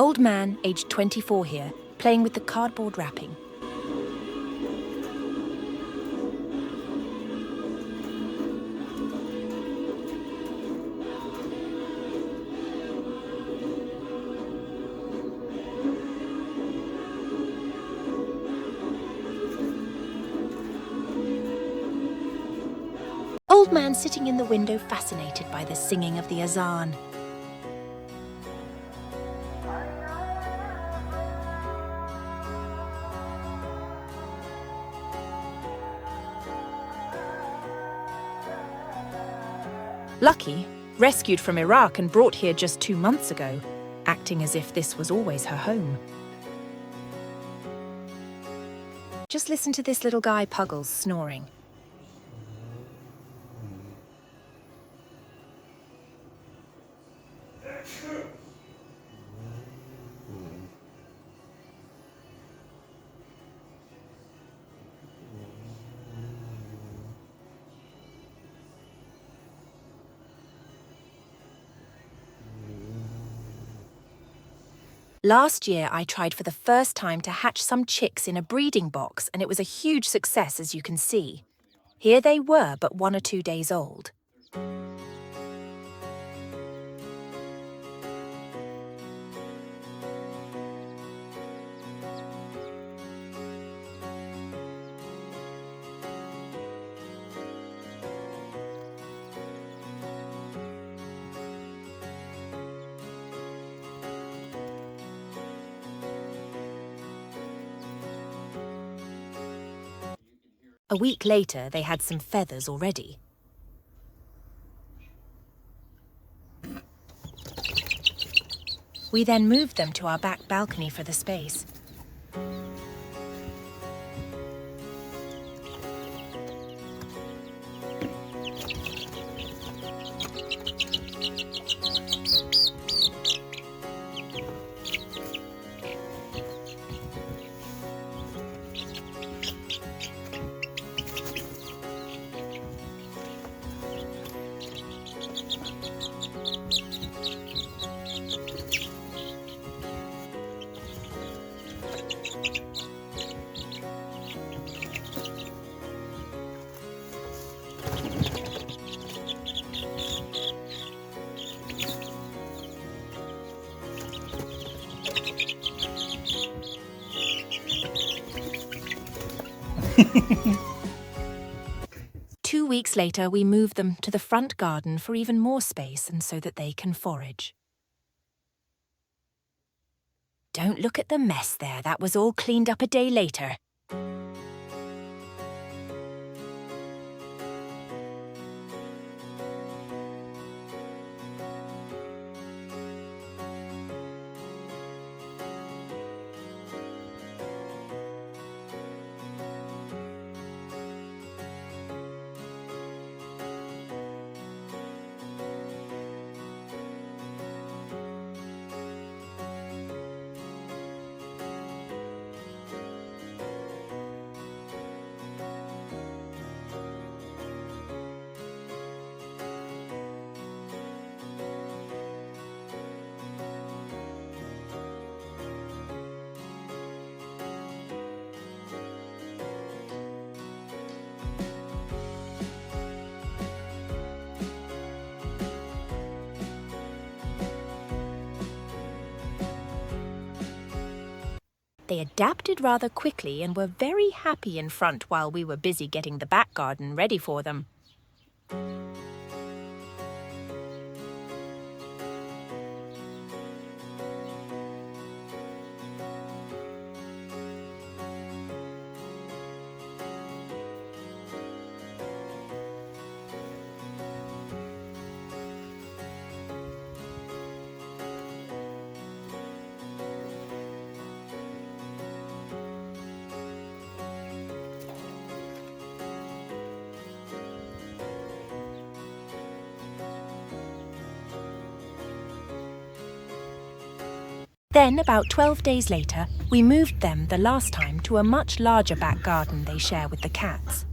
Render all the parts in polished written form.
Old man, aged 24 here, playing with the cardboard wrapping. Old man sitting in the window, fascinated by the singing of the azan. Lucky, rescued from Iraq and brought here just 2 months ago, acting as if this was always her home. Just listen to this little guy Puggles snoring. Last year, I tried for the first time to hatch some chicks in a breeding box, and it was a huge success, as you can see. Here they were, but 1 or 2 days old. A week later, they had some feathers already. We then moved them to our back balcony for the space. Two weeks later, we moved them to the front garden for even more space and so that they can forage. Don't look at the mess there. That was all cleaned up a day later. They adapted rather quickly and were very happy in front while we were busy getting the back garden ready for them. Then, about 12 days later, we moved them the last time to a much larger back garden they share with the cats.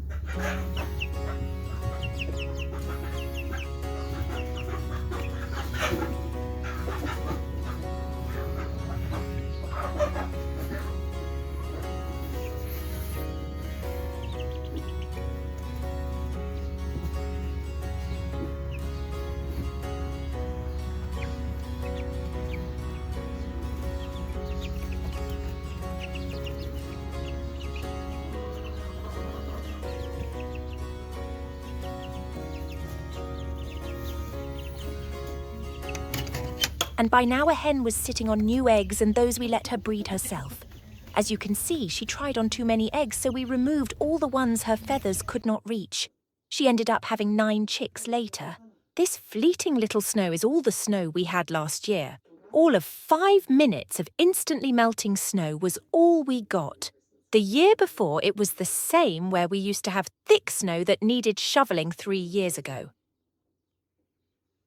And by now a hen was sitting on new eggs and those we let her breed herself. As you can see, she tried on too many eggs, so we removed all the ones her feathers could not reach. She ended up having 9 chicks later. This fleeting little snow is all the snow we had last year. All of 5 minutes of instantly melting snow was all we got. The year before, it was the same where we used to have thick snow that needed shoveling 3 years ago.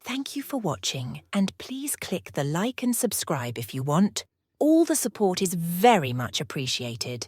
Thank you for watching, and please click the like and subscribe if you want. All the support is very much appreciated.